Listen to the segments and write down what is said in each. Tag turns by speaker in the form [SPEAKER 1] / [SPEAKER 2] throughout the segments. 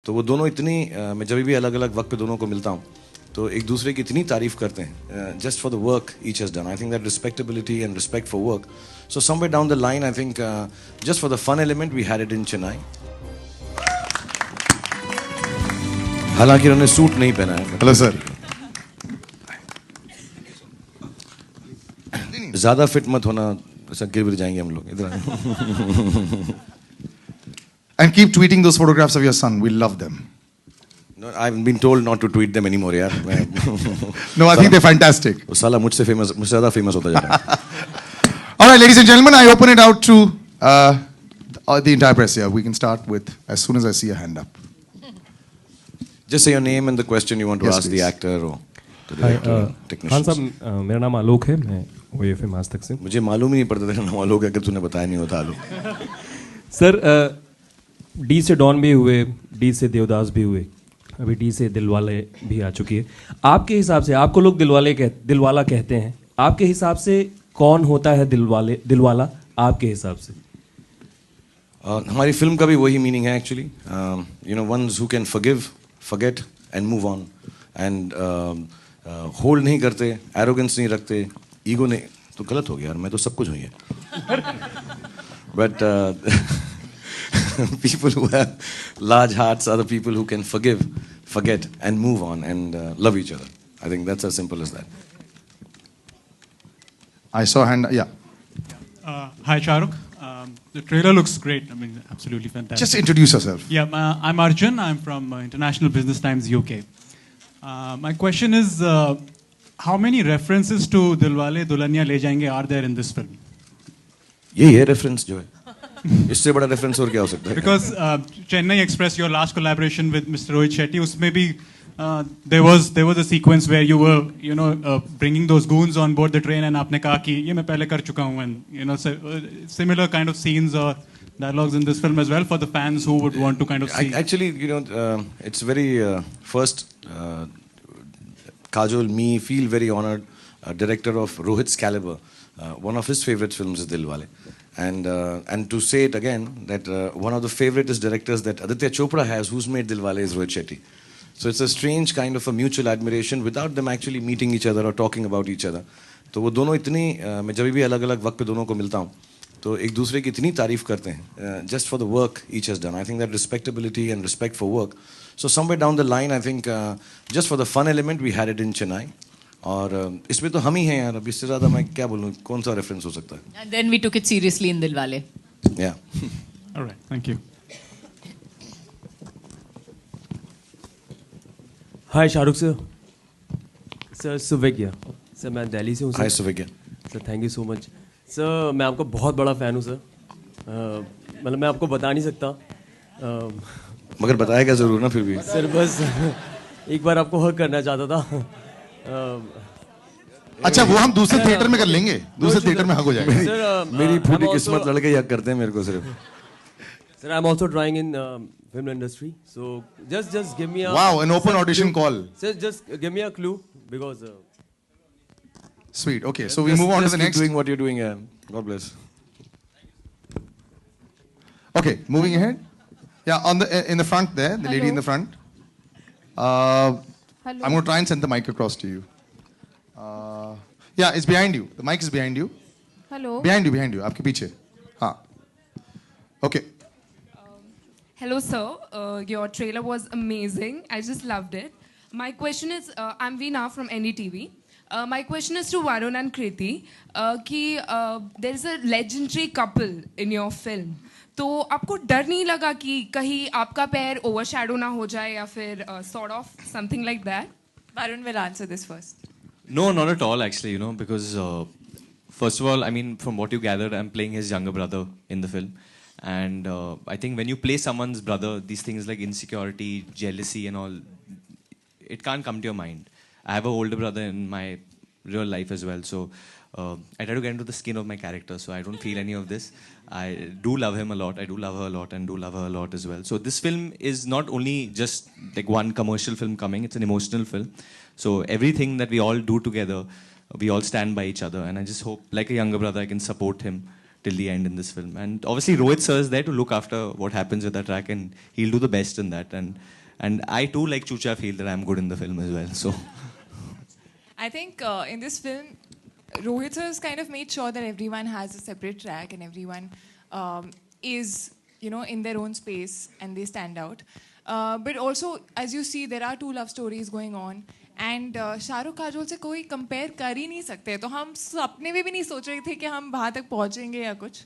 [SPEAKER 1] तो वो दोनों इतनी मैं जब भी अलग अलग वक्त पे दोनों को मिलता हूँ तो एक दूसरे की इतनी तारीफ करते हैं just for the work each has done. I think that respectability and respect for work. So somewhere down the line I think just for the fun element we had it in Chennai. हालांकि उन्होंने suit नहीं पहना है.
[SPEAKER 2] Hello sir.
[SPEAKER 1] ज्यादा fit मत होना, ऐसा गिर गिर जाएंगे हम लोग. इधर
[SPEAKER 2] And keep tweeting those photographs of your son. We love them.
[SPEAKER 1] No, I've been told not to tweet them anymore, यार.
[SPEAKER 2] No, I think they're fantastic.
[SPEAKER 1] वो साला मुझसे ज़्यादा famous होता जा रहा है.
[SPEAKER 2] All right, ladies and gentlemen, I open it out to the entire press here. We can start with as soon as I see a hand up.
[SPEAKER 1] Just say your name and the question you want to
[SPEAKER 2] Yes,
[SPEAKER 1] ask
[SPEAKER 2] please.
[SPEAKER 1] the actor or the director, technician.
[SPEAKER 3] Khan साहब, मेरा नाम आलोक है. मैं OFM आज तक से.
[SPEAKER 1] मुझे मालूम ही नहीं पड़ता तेरा नाम आलोक है, अगर तूने बताया नहीं होता आलोक.
[SPEAKER 3] सर, डी से डॉन भी हुए, डी से देवदास भी हुए, अभी डी से दिलवाले भी आ चुकी है. आपके हिसाब से, आपको लोग दिलवाला कहते हैं, आपके हिसाब से कौन होता है दिलवाला आपके हिसाब से?
[SPEAKER 1] हमारी फिल्म का भी वही मीनिंग है actually. You know, ones who can forgive, forget and move on and hold नहीं करते, एरोगेंस नहीं रखते, ईगो नहीं. तो गलत हो गया यार, मैं तो सब कुछ हुई है. But people who have large hearts are the people who can forgive, forget and move on and love each other. I think that's as simple as that.
[SPEAKER 2] I saw a hand. Yeah.
[SPEAKER 4] Hi, Shahrukh. The trailer looks great. I mean, absolutely fantastic.
[SPEAKER 2] Just introduce yourself.
[SPEAKER 4] Yeah, I'm Arjun. I'm from International Business Times UK. My question is, how many references to Dilwale Dulhania Le Jayenge are there in this film?
[SPEAKER 1] यही है reference जो है. इससे बड़ा reference और क्या हो सकता है?
[SPEAKER 4] Because Chennai Express, your last collaboration with Mr. Rohit Shetty, उसमें भी there was a sequence where you were bringing those goons on board the train and आपने कहा कि ये मैं पहले कर चुका हूँ, and similar kind of scenes or dialogues in this film as well for the fans who would want to kind of see.
[SPEAKER 1] Actually, it's very first Kajol, me feel very honored. Director of Rohit's caliber, one of his favorite films is Dilwale. And to say it again, that one of the favoriteest directors that Aditya Chopra has, who's made Dilwale, is Rohit Shetty. So it's a strange kind of a mutual admiration without them actually meeting each other or talking about each other. तो वो दोनों इतनी मैं जब भी अलग अलग वक्त पे दोनों को मिलता हूँ तो एक दूसरे की इतनी तारीफ करते हैं just for the work each has done. I think that respectability and respect for work. So somewhere down the line, I think just for the fun element, we had it in Chennai. और इसमें तो हम ही हैं यार. अब इससे ज़्यादा मैं क्या बोलूँ, कौन सा रेफरेंस हो सकता है?
[SPEAKER 5] And then we took it seriously in Dilwale.
[SPEAKER 1] Yeah.
[SPEAKER 4] All right, thank you.
[SPEAKER 6] Hi Shahrukh sir. Sir Suvagya sir, मैं दिल्ली से हूँ sir.
[SPEAKER 1] Hi Suvagya
[SPEAKER 6] sir, thank you so much sir. मैं आपका बहुत बड़ा फ़ैन हूँ सर. मतलब मैं आपको बता नहीं सकता.
[SPEAKER 1] मगर बताएगा ज़रूर ना फिर भी.
[SPEAKER 6] सर बस एक बार आपको हक करना चाहता था.
[SPEAKER 2] अच्छा, वो हम दूसरे थिएटर में कर लेंगे. दूसरे थिएटर में हक हो जाएगा.
[SPEAKER 6] सर
[SPEAKER 1] मेरी पूरी किस्मत लड़के यक करते हैं मेरे को सिर्फ.
[SPEAKER 6] Sir, I am also trying in film industry, so just give me a
[SPEAKER 2] Wow, an open audition call.
[SPEAKER 6] Sir, just give me a clue because
[SPEAKER 2] Sweet. Okay, so we move on to the
[SPEAKER 1] keep
[SPEAKER 2] next.
[SPEAKER 1] doing what you're doing. God bless.
[SPEAKER 2] Okay, moving ahead. Yeah, on the in the front there, the lady in the front.
[SPEAKER 7] Hello.
[SPEAKER 2] I'm going to try and send the mic across to you. Yeah, it's behind you. The mic is behind you.
[SPEAKER 7] Hello.
[SPEAKER 2] Behind you. आपके पीछे. हाँ. Okay.
[SPEAKER 7] Hello, sir. Your trailer was amazing. I just loved it. My question is, I'm Veena from NDTV. My question is to Varun and Kriti. There is a legendary couple in your film. तो आपको डर नहीं लगा कि कहीं आपका पैर overshadow ना हो जाए या फिर sort of something like that?
[SPEAKER 5] Varun will answer this first.
[SPEAKER 8] No, not at all actually, because first of all, I mean, from what you gathered, I'm playing his younger brother in the film. And I think when you play someone's brother, these things like insecurity, jealousy and all, it can't come to your mind. I have an older brother in my real life as well. So I try to get into the skin of my character. So I don't feel any of this. I do love him a lot. I do love her a lot and do love her a lot as well. So this film is not only just like one commercial film coming. It's an emotional film. So everything that we all do together, we all stand by each other. And I just hope, like a younger brother, I can support him till the end in this film. And obviously Rohit sir is there to look after what happens with the track, and he'll do the best in that. And I too, like Chucha, feel that I'm good in the film as well. So
[SPEAKER 9] I think in this film, Rohit sir has kind of made sure that everyone has a separate track and everyone is, you know, in their own space and they stand out. But also, as you see, there are two love stories going on. And Shahrukh Kajol से कोई compare कर ही नहीं सकते, तो हम सपने में भी नहीं सोच रहे थे कि हम वहाँ तक पहुँचेंगे या कुछ.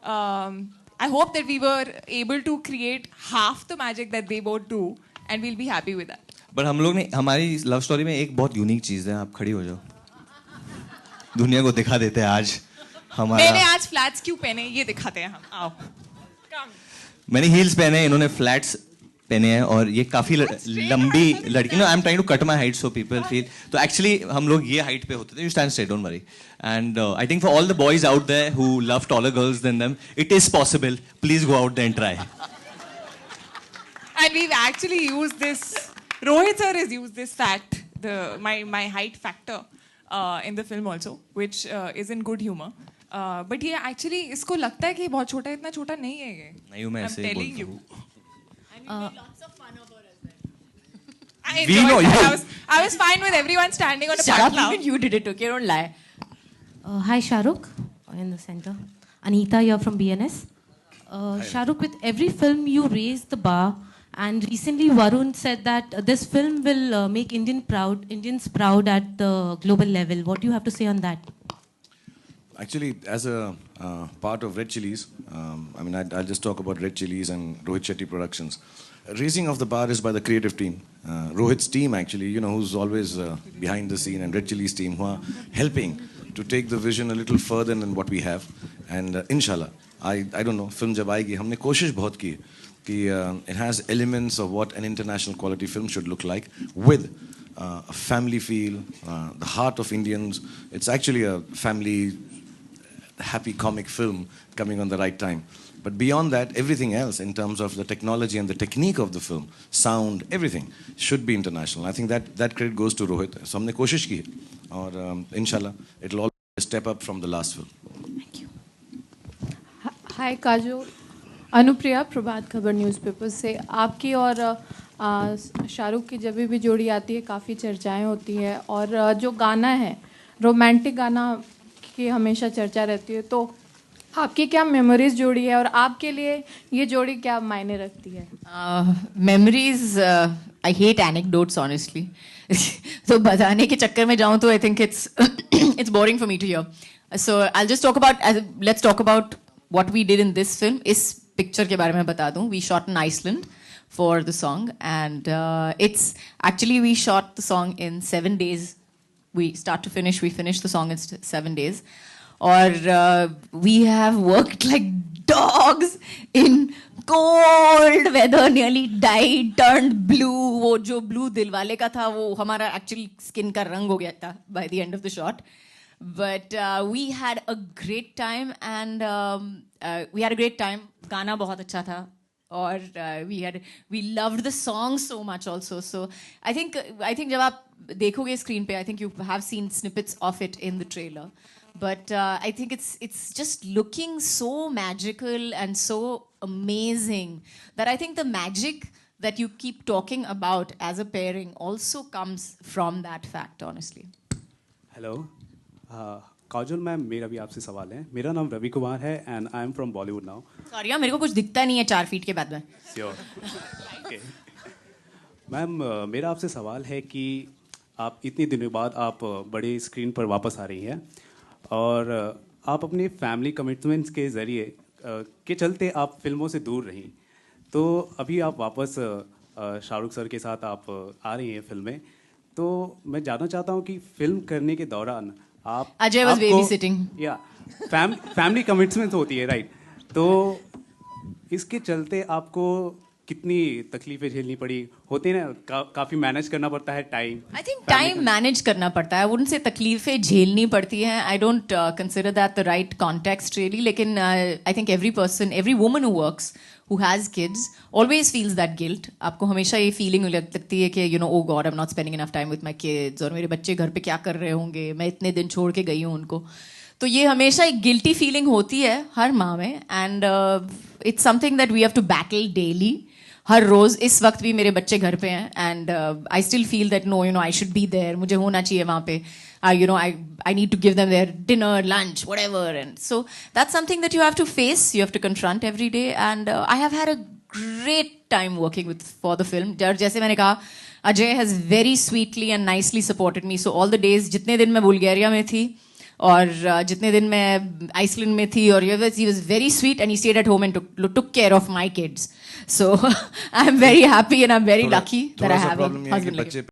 [SPEAKER 9] I hope that we were able to create half the magic that they both do and we'll be happy with that.
[SPEAKER 8] But हम लोग ने, हमारी लव स्टोरी में एक बहुत यूनिक चीज़ है. आप खड़ी हो जाओ, दुनिया को दिखा देते हैं आज हमारा.
[SPEAKER 9] मैंने आज फ्लैट्स क्यों पहने ये दिखाते हैं हम. आओ.
[SPEAKER 8] मैंने हील्स पहने, इन्होंने फ्लैट्स पहने हैं, और ये काफी लंबी लड़की. No, I am trying to cut my height so people feel. तो एक्चुअली हम लोग ये हाइट पे होते थे. You stand straight, don't worry. And I think for all the boys out there who love taller girls than them, it is possible. Please go out there and try.
[SPEAKER 9] And we've actually used this. Rohit sir has used this fact, my height factor, in the film also, which is in good humor. But ये actually इसको लगता है कि बहुत छोटा है, इतना छोटा नहीं है ये.
[SPEAKER 8] नहीं हूँ मैं, ऐसे ही बोलता हूँ.
[SPEAKER 5] Lots of fun over as well.
[SPEAKER 9] I enjoyed it. I was fine with everyone standing on a
[SPEAKER 5] Shut up,
[SPEAKER 9] platform.
[SPEAKER 5] even you did it, okay? Don't lie.
[SPEAKER 10] Hi, Shahrukh, in the center. Anita here from BNS. Shahrukh, with every film you raise the bar, and recently Varun said that this film will make Indians proud at the global level. What do you have to say on that?
[SPEAKER 1] Actually, as a part of Red Chillies, I mean, I'll just talk about Red Chillies and Rohit Shetty Productions. Raising of the bar is by the creative team. Rohit's team, actually, you know, who's always behind the scene, and Red Chillies team, who are helping to take the vision a little further than what we have. And inshallah, I don't know, film jab aayegi, humne koshish bahut ki कि it has elements of what an international quality film should look like, with a family feel, the heart of Indians. It's actually a family happy comic film coming on the right time. But beyond that, everything else in terms of the technology and the technique of the film, sound, everything should be international. I think that credit goes to Rohit. So हमने कोशिश की है, और inshallah it'll all step up from the last film.
[SPEAKER 10] Thank you.
[SPEAKER 11] Hi Kajol, Anupriya, Prabhat Khabar newspaper से. आपकी और शाहरुख की जब भी जोड़ी आती है काफ़ी चर्चाएं होती है, और जो गाना है रोमांटिक गाना की हमेशा चर्चा रहती है. तो आपकी क्या मेमोरीज जोड़ी है, और आपके लिए ये जोड़ी क्या मायने रखती है?
[SPEAKER 5] Memories, I hate anecdotes honestly. तो बताने के चक्कर में जाऊँ तो I think it's boring for me to hear. So I'll just let's talk about what we did in this film. इस picture के बारे में बता दूँ. We shot in Iceland for the song, and it's actually we shot the song in 7 days. We start to finish, we finished the song in 7 days. Or we have worked like dogs in cold weather, nearly died, turned blue. वो जो blue Dilwale का था वो हमारा actually skin का रंग हो गया था by the end of the shot. But we had a great time, and गाना बहुत अच्छा था. Or we loved the song so much also. So I think जब आप देखोगे screen पे, I think you have seen snippets of it in the trailer. But I think it's just looking so magical and so amazing that I think the magic that you keep talking about as a pairing also comes from that fact, honestly.
[SPEAKER 12] Hello. Kajol ma'am, मेरा भी आपसे सवाल है. मेरा नाम रवि कुमार है and I am from Bollywood now.
[SPEAKER 5] Sorry, मेरे को कुछ दिखता नहीं है 4 फीट के बाद में.
[SPEAKER 12] श्योर. मैम, मेरा आपसे सवाल है कि आप इतने दिनों बाद आप बड़े स्क्रीन पर वापस आ रही हैं, और आप अपने फैमिली कमिटमेंट्स के ज़रिए के चलते आप फिल्मों से दूर रहीं. तो अभी आप वापस शाहरुख सर के साथ आप आ रही हैं फिल्म में. तो मैं जानना चाहता हूँ कि फिल्म करने के दौरान आप
[SPEAKER 5] अजय वाज babysitting.
[SPEAKER 12] या फैमिली कमिटमेंट्स होती है, राइट? तो इसके चलते आपको कितनी तकलीफें झेलनी पड़ी होती है ना, काफ़ी मैनेज करना पड़ता है time.
[SPEAKER 5] I think time manage करना पड़ता है, उनसे तकलीफें झेलनी पड़ती हैं. I don't consider that the right context really, लेकिन I think every woman who works who has kids always feels that guilt. आपको हमेशा ये फीलिंग लगती है कि oh God, I'm not spending enough time with my kids, और मेरे बच्चे घर पे क्या कर रहे होंगे, मैं इतने दिन छोड़ के गई हूँ उनको. तो ये हमेशा एक गिल्टी फीलिंग होती है हर माँ में, and it's something that we have to battle daily, हर रोज. इस वक्त भी मेरे बच्चे घर पे हैं, and I still feel that no you know I should be there, मुझे होना चाहिए वहाँ पे. You know, I need to give them their dinner, lunch, whatever, and so that's something that you have to face, you have to confront every day, and I have had a great time working for the film. जैसे मैंने कहा, Ajay has very sweetly and nicely supported me. So all the days, जितने दिन मैं Bulgaria में थी और जितने दिन मैं आइसलैंड में थी, और he was very sweet and he stayed at home and took care of my kids. So I'm very happy and I'm very lucky that I have a husband like him.